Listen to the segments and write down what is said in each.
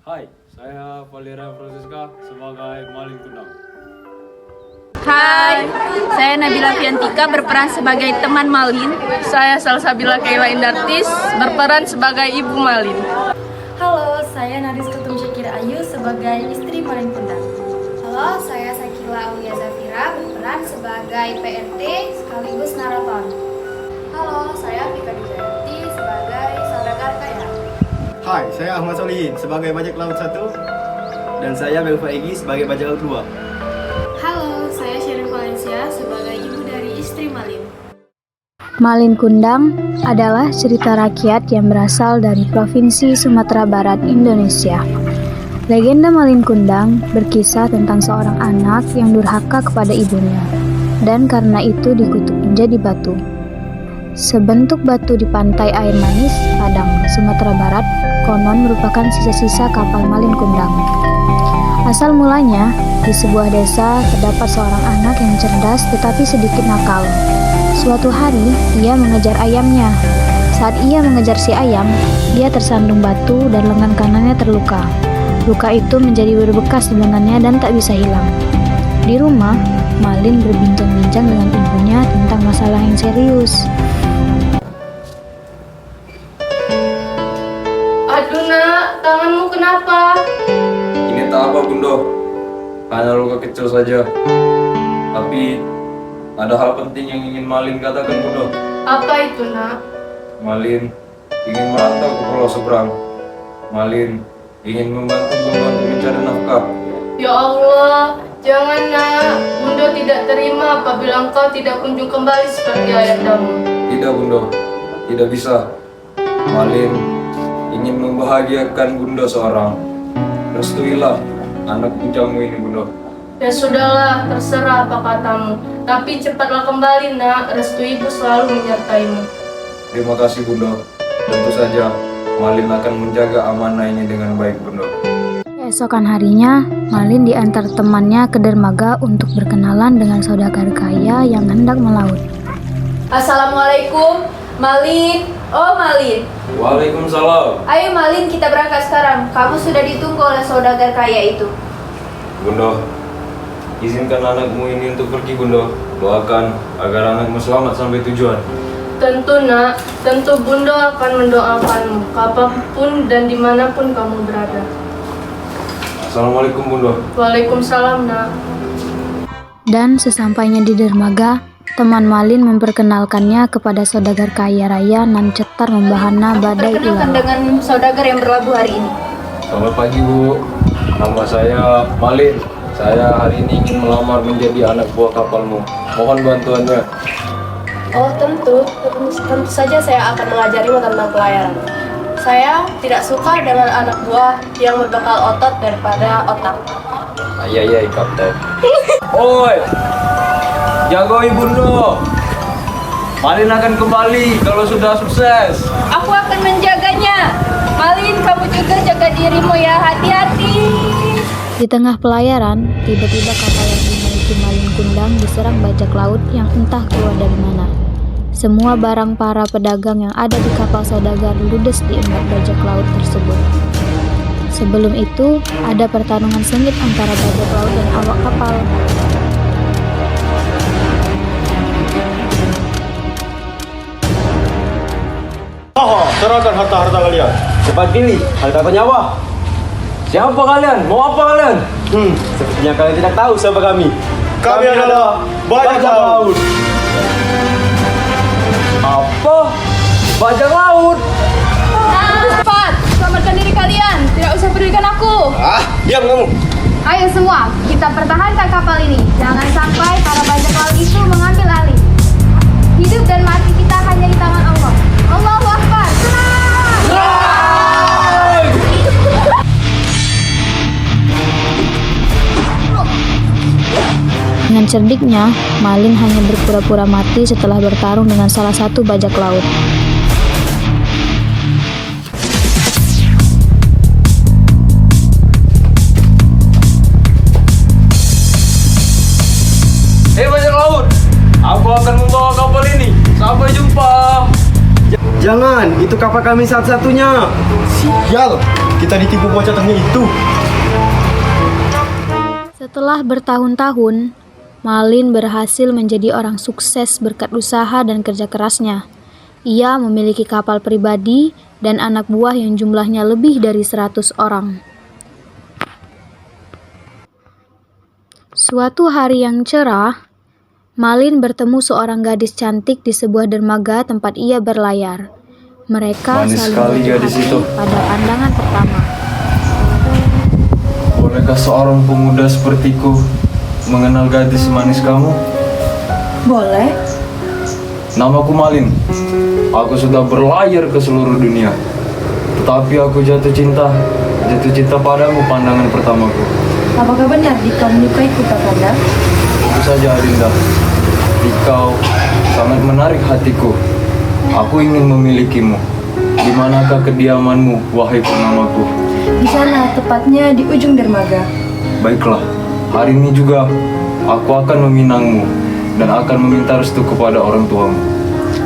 Hai, saya Valera Francisca sebagai Malin Kundang. Hai, saya Nabila Fiantika berperan sebagai teman Malin. Saya Salsabila Kaila Indartis berperan sebagai ibu Malin. Halo, saya Naris Ketum Syakira Ayu sebagai istri Malin Kundang. Halo, saya Sakila Aulia Zafira berperan sebagai PRT sekaligus narator. Halo, saya Vika Dijayanti sebagai saudagar kaya. Hai, saya Ahmad Solihin sebagai bajak laut 1 dan saya Belva Egy sebagai bajak laut 2. Halo, saya Sherin Valencia sebagai ibu dari istri Malin. Malin Kundang adalah cerita rakyat yang berasal dari Provinsi Sumatera Barat, Indonesia. Legenda Malin Kundang berkisah tentang seorang anak yang durhaka kepada ibunya, dan karena itu dikutuk menjadi batu. Sebentuk batu di pantai air manis, Padang, Sumatera Barat, konon merupakan sisa-sisa kapal Malin Kundang. Asal mulanya, di sebuah desa terdapat seorang anak yang cerdas tetapi sedikit nakal. Suatu hari, ia mengejar ayamnya. Saat ia mengejar si ayam, dia tersandung batu dan lengan kanannya terluka. Luka itu menjadi berbekas di lengannya dan tak bisa hilang. Di rumah, Malin berbincang-bincang dengan ibunya tentang masalah yang serius. Aduh nak, tanganmu kenapa? Ini tak apa Bunda, hanya luka kecil saja. Tapi ada hal penting yang ingin Malin katakan Bunda. Apa itu nak? Malin ingin merantau ke pulau seberang. Malin ingin membantu Bunda untuk mencari nafkah. Ya Allah, jangan nak. Bunda tidak terima apabila engkau tidak kunjung kembali seperti ayahandamu. Tidak Bunda, tidak bisa. Malin ingin membahagiakan Bunda seorang. Restuilah anak bujamu ini Bunda. Ya sudahlah, terserah apa katamu. Tapi cepatlah kembali nak, restu ibu selalu menyertaimu. Terima kasih Bunda. Tentu saja Malin akan menjaga amanah ini dengan baik Bunda. Keesokan harinya, Malin diantar temannya ke dermaga untuk berkenalan dengan saudagar kaya yang hendak melaut. Assalamualaikum, Malin. Oh Malin, Waalaikumsalam. ayo Malin kita berangkat sekarang. Kamu sudah ditunggu oleh saudagar kaya itu. Bunda, izinkan anakmu ini untuk pergi Bunda. Doakan agar anakmu selamat sampai tujuan. Tentu nak, tentu Bunda akan mendoakanmu kapanpun dan dimanapun kamu berada. Assalamualaikum Bunda. Waalaikumsalam nak. Dan sesampainya di dermaga, teman Malin memperkenalkannya kepada saudagar kaya raya nan cetar membahana badai Perkenalkan ilalang. dengan saudagar yang berlabuh hari ini. Selamat pagi Bu. Nama saya Malin. Saya hari ini ingin melamar menjadi anak buah kapalmu. Mohon bantuannya. Oh tentu saja saya akan mengajarimu tentang pelayaran. Saya tidak suka dengan anak buah yang berbekal otot daripada otak. Iya Kapten. Oi, jagoi Bunda. Malin akan kembali kalau sudah sukses. Aku akan menjaganya. Malin, kamu juga jaga dirimu ya, hati-hati. Di tengah pelayaran, tiba-tiba kapal yang dimiliki Malin Kundang diserang bajak laut yang entah keluar dari mana. Semua barang para pedagang yang ada di kapal saudagar ludes diembat bajak laut tersebut. Sebelum itu, ada pertarungan sengit antara bajak laut dan awak kapal. Serahkan harta-harta kalian. Cepat pilih, harta atau nyawa. Siapa kalian? Mau apa kalian? Sepertinya kalian tidak tahu siapa kami. Kami adalah bajak laut. Apa? Bajak laut? Cepat, selamatkan diri kalian. Tidak usah pedulikan aku. Diam kamu. Ayo semua, kita pertahankan kapal ini. Jangan sampai para bajak laut itu mengambil alih. Hidup dan mati kita hanya di tangan Allah. Allahu Akbar. Dengan cerdiknya, Malin hanya berpura-pura mati setelah bertarung dengan salah satu bajak laut. Hei bajak laut, aku akan membawa kapal ini. Sampai jumpa. Jangan, itu kapal kami satu-satunya. Sial. kita ditipu bocah tengil itu. Setelah bertahun-tahun, Malin berhasil menjadi orang sukses berkat usaha dan kerja kerasnya. Ia memiliki kapal pribadi dan anak buah yang jumlahnya lebih dari 100 orang. Suatu hari yang cerah, Malin bertemu seorang gadis cantik di sebuah dermaga tempat ia berlayar. Mereka Manis saling sekali jatuh gadis hati itu. pada pandangan pertama. Bolehkah seorang pemuda sepertiku mengenal gadis manis kamu? Boleh. Namaku Malin. Aku sudah berlayar ke seluruh dunia. Tetapi aku jatuh cinta padamu pandangan pertamaku. Apakah benar Dika menyukaiku, Kakanda? Tentu saja Adinda. Kau sangat menarik hatiku. Aku ingin memilikimu. Di manakah kediamanmu, wahai purnamaku? Di sana, tepatnya di ujung dermaga. Baiklah, hari ini juga aku akan meminangmu dan akan meminta restu kepada orang tuamu.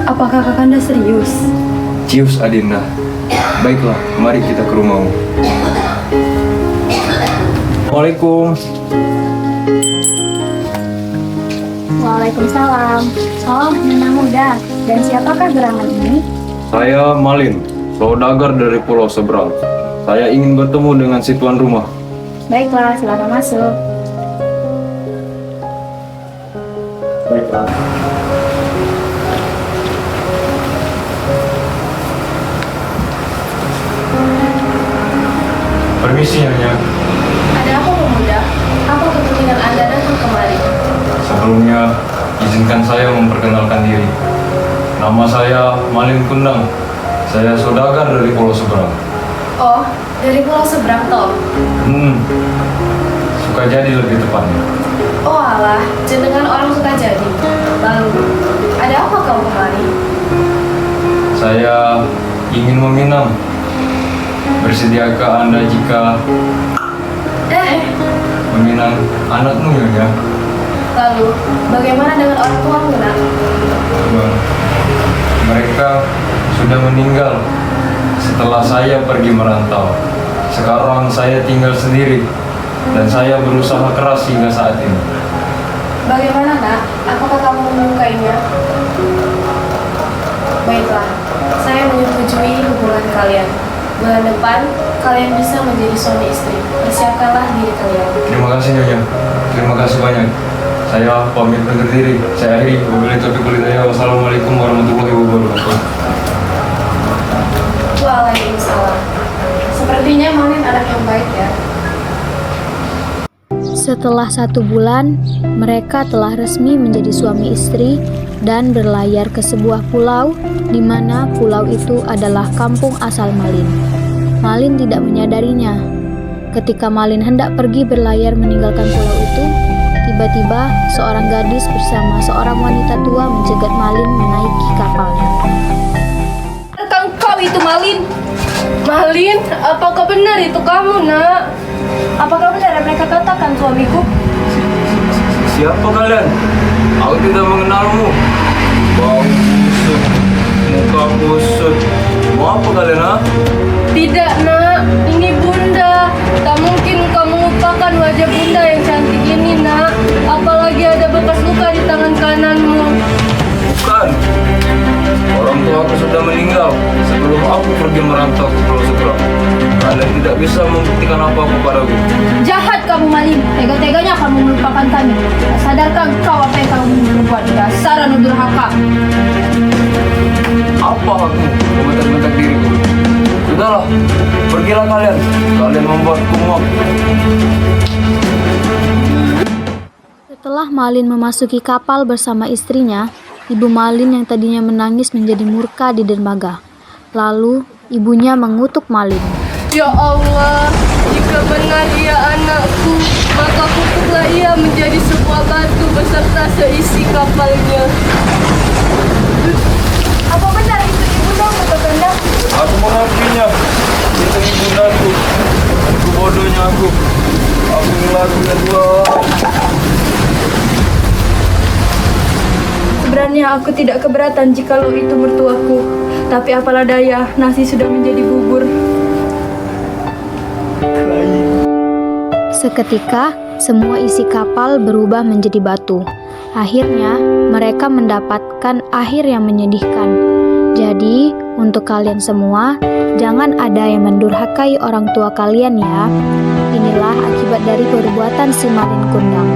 Apakah Kakanda serius? Cius Adinda. Baiklah, mari kita ke rumahmu. Assalamualaikum. Waalaikumsalam. Oh, Nona Muda. Dan siapakah gerangan ini? Saya Malin, saudagar dari pulau seberang. Saya ingin bertemu dengan si tuan rumah. Baiklah, silakan masuk. Baiklah. Permisi, Nyonya. Ada apa pemuda? Apa kepentingan Anda datang kemari? Sebelumnya, izinkan saya memperkenalkan diri. Nama saya Malin Kundang. Saya saudagar dari pulau seberang. Oh, dari pulau seberang toh. Suka jadi lebih tepatnya. Oh alah, jenengan orang suka jadi. Lalu, ada apa kamu kemari? Saya ingin meminang. Bersediakah Anda jika meminang anakmu, Nyonya? Lalu, bagaimana dengan orang tuamu, nak? Mereka sudah meninggal setelah saya pergi merantau. Sekarang saya tinggal sendiri dan saya berusaha keras hingga saat ini. Bagaimana, nak? Apakah kamu menyukainya? Baiklah, saya menyetujui hubungan kalian. Bulan depan, kalian bisa menjadi suami istri. Persiapkanlah diri kalian. Terima kasih, Nyonya. Terima kasih banyak. Saya pamit undur diri. Saya akhiri. Wabillahi taufiq wal hidayah. Wassalamualaikum warahmatullahi wabarakatuh. Waalaikumsalam. Sepertinya Malin anak yang baik ya. Setelah 1 bulan, mereka telah resmi menjadi suami istri dan berlayar ke sebuah pulau, di mana pulau itu adalah kampung asal Malin. Malin tidak menyadarinya. Ketika Malin hendak pergi berlayar meninggalkan pulau itu, tiba-tiba seorang gadis bersama seorang wanita tua mencegat Malin menaiki kapalnya. Tentang kau itu Malin. Malin, apakah benar itu kamu, nak? Apakah benar yang mereka katakan suamiku? Siapa kalian? Aku tidak mengenalmu. Bau busuk, muka busuk. Mau apa kalian, ha? Tidak, nak. Ini bunda. Tak mungkin kamu lupakan wajah bunda yang cantik ini, nak. Apalagi ada bekas luka di tangan kananmu. Bukan. Orang tua aku sudah meninggal sebelum aku pergi merantau ke pulau seberang. Kalian tidak bisa membuktikan apa-apa padaku. Jahat kamu, Malin. Tega-teganya kamu melupakan kami. Tak sadarkah kau apa yang kamu berbuat? Dasar anak durhaka. Apa hakmu membentak-bentak diriku? Sudahlah, pergilah kalian. Kalian membuatku muak. Setelah Malin memasuki kapal bersama istrinya, ibu Malin yang tadinya menangis menjadi murka di dermaga. Lalu, ibunya mengutuk Malin. Ya Allah, jika benar ia anakku, maka kutuklah ia menjadi sebuah batu beserta seisi kapalnya. Apa benar itu ibunda atau benda? Aku mengakuinya. Itu ibundaku. Aku bodohnya aku. Aku ngelakuin dua. Sebenarnya aku tidak keberatan jikalau itu mertuaku. Tapi apalah daya, nasi sudah menjadi bubur. Seketika, semua isi kapal berubah menjadi batu. Akhirnya, mereka mendapatkan akhir yang menyedihkan. Jadi, untuk kalian semua, jangan ada yang mendurhakai orang tua kalian ya. Inilah akibat dari perbuatan si Malin Kundang.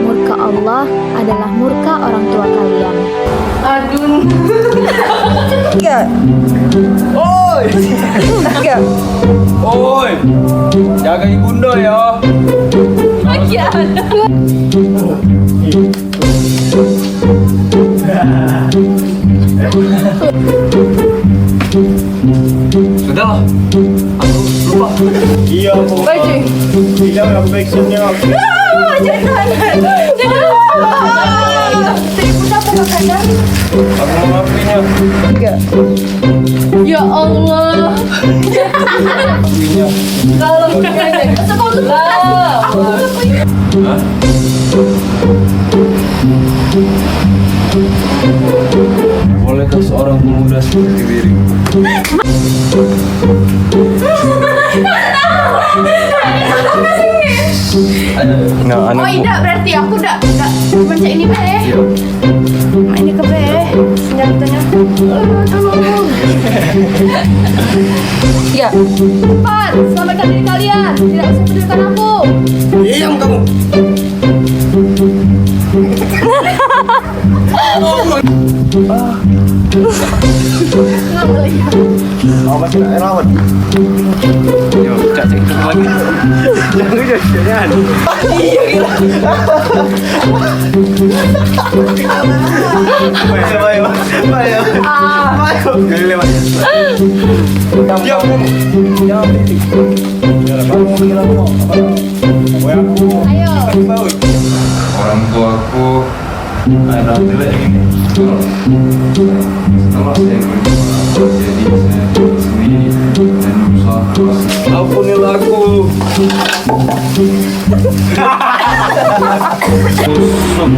Murka Allah adalah murka orang tua kalian. Aduh. Oi! Oi! Jaga ibunda ya. Sudahlah. Aku lupa. Iya, Bu. Tidak affectionnya. Aku mengakuinya. Ya Allah. Mengakuinya. Kalau Hah? Bolehkah seorang pemuda seperti diriku Nah, Oh anakku. tidak, berarti aku udah baca ini be. Iya. Nah, ini ke be. Senjatanya. ya. Cepat, selamatkan diri kalian. Tidak usah pedulikan aku. Diam kamu. Oh, masih nak rawat. Yo, cak itu lagi. Jangan. Baik. Kali lewat. Diam kamu. Jangan titik. Kamu bilang mau apa? Aku. Ayo. Baut. Orang tuaku adalah jelek ini. Setelah saya berdoa, jadi saya sendiri dan berusaha keras. Ampunilah aku. Kusut,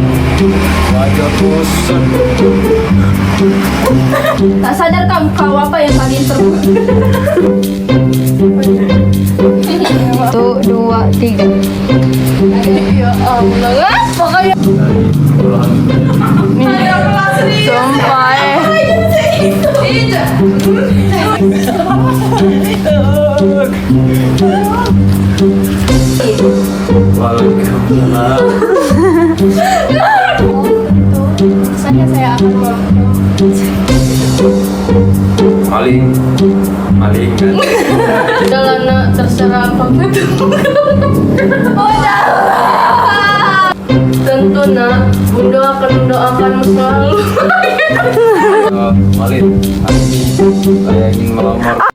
wajah kusut. Tak sadar kamu kau apa yang kalian perbuat? 1, 2, 3. Ya Allah, pokoknya. Sumpah. Waalaikumsalam. Saja saya akan Maling kan? Udahlah nak, terserah apa Tentu nak, Bunda akan mendoakanmu selalu. Malin, hari ini saya ingin melamar.